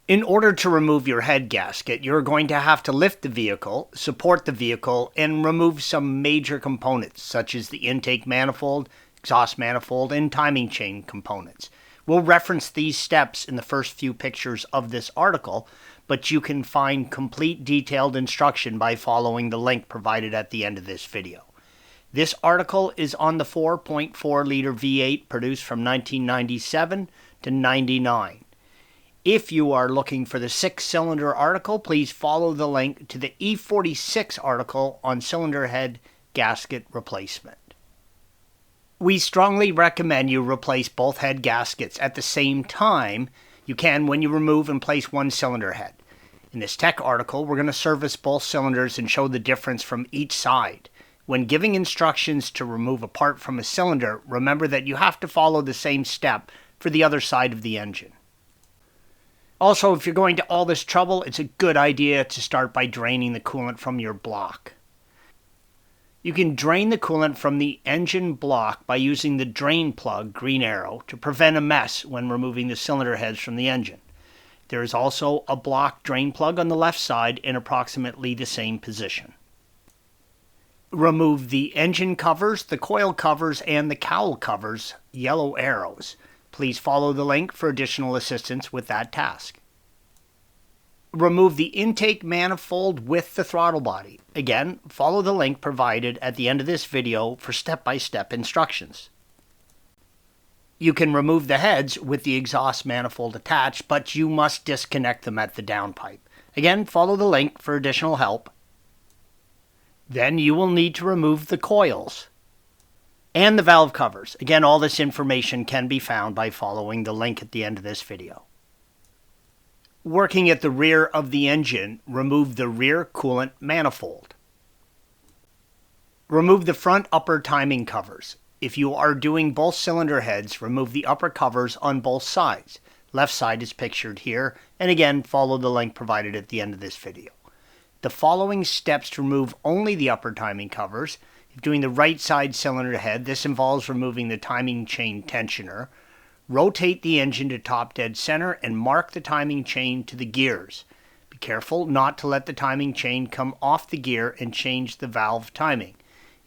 In order to remove your head gasket, you're going to have to lift the vehicle, support the vehicle, and remove some major components such as the intake manifold, exhaust manifold, and timing chain components. We'll reference these steps in the first few pictures of this article, but you can find complete detailed instruction by following the link provided at the end of this video. This article is on the 4.4-liter V8 produced from 1997 to 99. If you are looking for the 6-cylinder article, please follow the link to the E46 article on cylinder head gasket replacement. We strongly recommend you replace both head gaskets at the same time you can when you remove and place one cylinder head. In this tech article, we're going to service both cylinders and show the difference from each side. When giving instructions to remove a part from a cylinder, remember that you have to follow the same step for the other side of the engine. Also, if you're going to all this trouble, it's a good idea to start by draining the coolant from your block. You can drain the coolant from the engine block by using the drain plug, green arrow, to prevent a mess when removing the cylinder heads from the engine. There is also a block drain plug on the left side in approximately the same position. Remove the engine covers, the coil covers, and the cowl covers, yellow arrows. Please follow the link for additional assistance with that task. Remove the intake manifold with the throttle body. Again, follow the link provided at the end of this video for step-by-step instructions. You can remove the heads with the exhaust manifold attached, but you must disconnect them at the downpipe. Again, follow the link for additional help. Then you will need to remove the coils and the valve covers. Again, all this information can be found by following the link at the end of this video. Working at the rear of the engine, remove the rear coolant manifold. Remove the front upper timing covers. If you are doing both cylinder heads, remove the upper covers on both sides. Left side is pictured here, and again, follow the link provided at the end of this video. The following steps to remove only the upper timing covers. If doing the right side cylinder head, this involves removing the timing chain tensioner. Rotate the engine to top dead center and mark the timing chain to the gears. Be careful not to let the timing chain come off the gear and change the valve timing.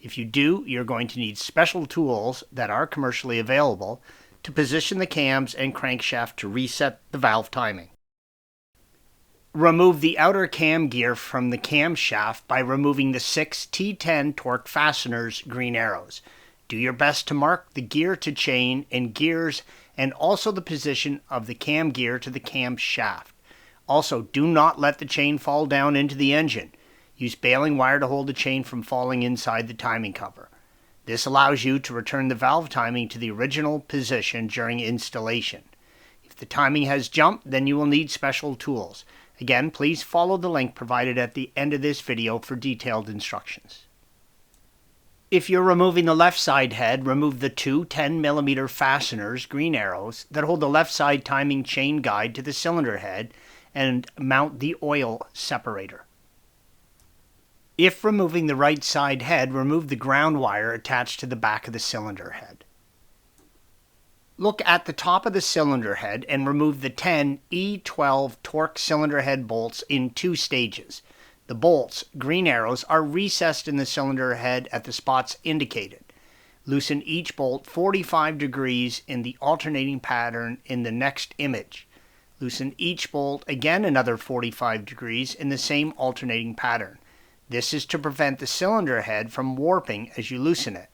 If you do, you're going to need special tools that are commercially available to position the cams and crankshaft to reset the valve timing. Remove the outer cam gear from the camshaft by removing the 6 T10 torque fasteners, green arrows. Do your best to mark the gear to chain and gears and also the position of the cam gear to the camshaft. Also, do not let the chain fall down into the engine. Use baling wire to hold the chain from falling inside the timing cover. This allows you to return the valve timing to the original position during installation. If the timing has jumped, then you will need special tools. Again, please follow the link provided at the end of this video for detailed instructions. If you're removing the left side head, remove the two 10mm fasteners, green arrows, that hold the left side timing chain guide to the cylinder head and mount the oil separator. If removing the right side head, remove the ground wire attached to the back of the cylinder head. Look at the top of the cylinder head and remove the 10 E12 torque cylinder head bolts in 2 stages. The bolts, green arrows, are recessed in the cylinder head at the spots indicated. Loosen each bolt 45 degrees in the alternating pattern in the next image. Loosen each bolt again another 45 degrees in the same alternating pattern. This is to prevent the cylinder head from warping as you loosen it.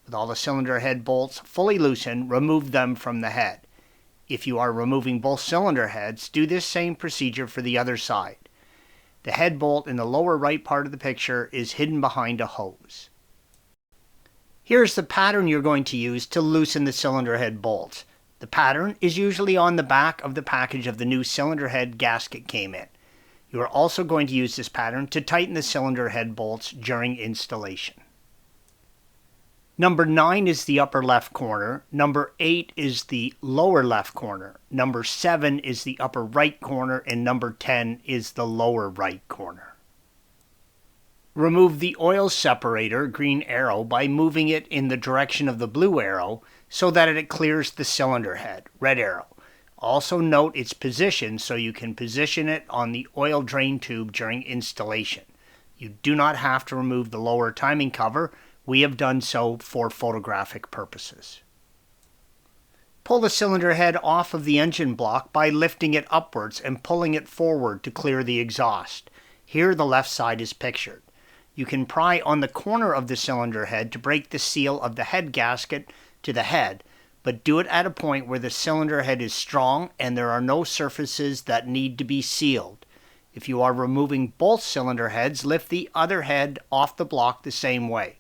With all the cylinder head bolts fully loosened, remove them from the head. If you are removing both cylinder heads, do this same procedure for the other side. The head bolt in the lower right part of the picture is hidden behind a hose. Here's the pattern you're going to use to loosen the cylinder head bolts. The pattern is usually on the back of the package of the new cylinder head gasket came in. You are also going to use this pattern to tighten the cylinder head bolts during installation. Number 9 is the upper left corner. Number 8 is the lower left corner. Number 7 is the upper right corner. And number 10 is the lower right corner. Remove the oil separator, green arrow, by moving it in the direction of the blue arrow so that it clears the cylinder head, red arrow. Also note its position so you can position it on the oil drain tube during installation. You do not have to remove the lower timing cover. We have done so for photographic purposes. Pull the cylinder head off of the engine block by lifting it upwards and pulling it forward to clear the exhaust. Here the left side is pictured. You can pry on the corner of the cylinder head to break the seal of the head gasket to the head, but do it at a point where the cylinder head is strong and there are no surfaces that need to be sealed. If you are removing both cylinder heads, lift the other head off the block the same way.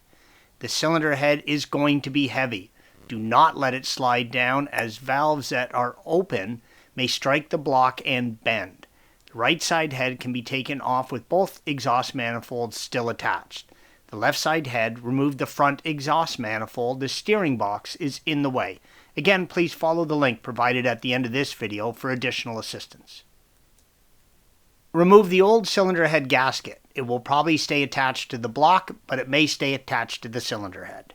The cylinder head is going to be heavy. Do not let it slide down, as valves that are open may strike the block and bend. The right side head can be taken off with both exhaust manifolds still attached. The left side head, remove the front exhaust manifold. The steering box is in the way. Again, please follow the link provided at the end of this video for additional assistance. Remove the old cylinder head gasket. It will probably stay attached to the block, but it may stay attached to the cylinder head.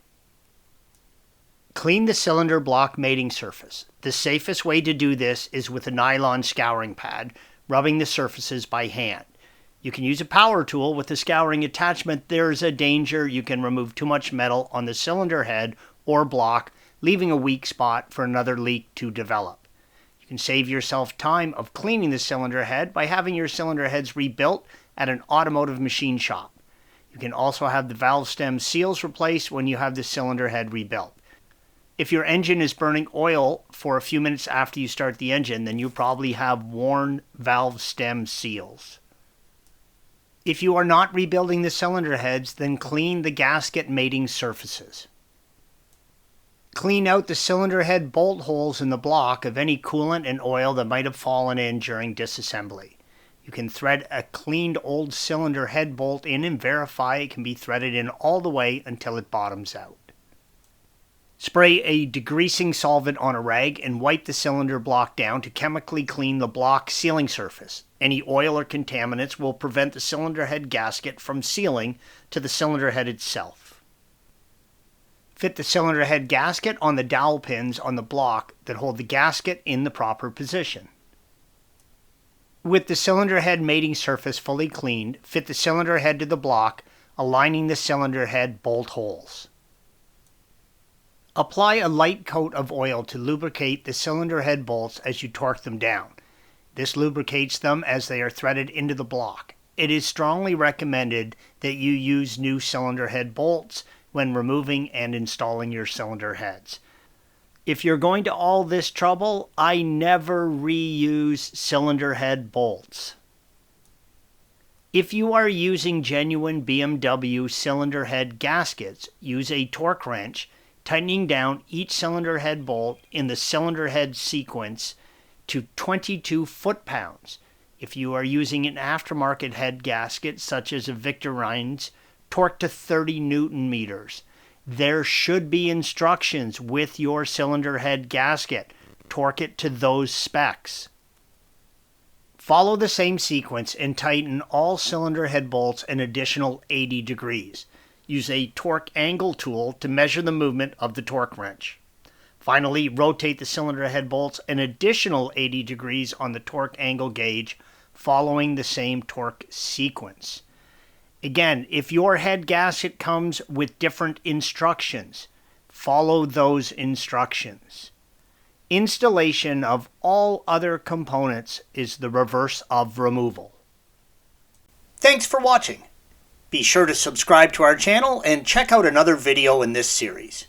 Clean the cylinder block mating surface. The safest way to do this is with a nylon scouring pad, rubbing the surfaces by hand. You can use a power tool with the scouring attachment. There is a danger you can remove too much metal on the cylinder head or block, leaving a weak spot for another leak to develop. You can save yourself time of cleaning the cylinder head by having your cylinder heads rebuilt at an automotive machine shop. You can also have the valve stem seals replaced when you have the cylinder head rebuilt. If your engine is burning oil for a few minutes after you start the engine, then you probably have worn valve stem seals. If you are not rebuilding the cylinder heads, then clean the gasket mating surfaces. Clean out the cylinder head bolt holes in the block of any coolant and oil that might have fallen in during disassembly. You can thread a cleaned old cylinder head bolt in and verify it can be threaded in all the way until it bottoms out. Spray a degreasing solvent on a rag and wipe the cylinder block down to chemically clean the block sealing surface. Any oil or contaminants will prevent the cylinder head gasket from sealing to the cylinder head itself. Fit the cylinder head gasket on the dowel pins on the block that hold the gasket in the proper position. With the cylinder head mating surface fully cleaned, fit the cylinder head to the block, aligning the cylinder head bolt holes. Apply a light coat of oil to lubricate the cylinder head bolts as you torque them down. This lubricates them as they are threaded into the block. It is strongly recommended that you use new cylinder head bolts when removing and installing your cylinder heads. If you're going to all this trouble, I never reuse cylinder head bolts. If you are using genuine BMW cylinder head gaskets, use a torque wrench, tightening down each cylinder head bolt in the cylinder head sequence to 22 foot-pounds. If you are using an aftermarket head gasket such as a V8, torque to 30 Newton meters. There should be instructions with your cylinder head gasket. Torque it to those specs. Follow the same sequence and tighten all cylinder head bolts an additional 80 degrees. Use a torque angle tool to measure the movement of the torque wrench. Finally, rotate the cylinder head bolts an additional 80 degrees on the torque angle gauge, following the same torque sequence. Again, if your head gasket comes with different instructions, follow those instructions. Installation of all other components is the reverse of removal. Thanks for watching. Be sure to subscribe to our channel and check out another video in this series.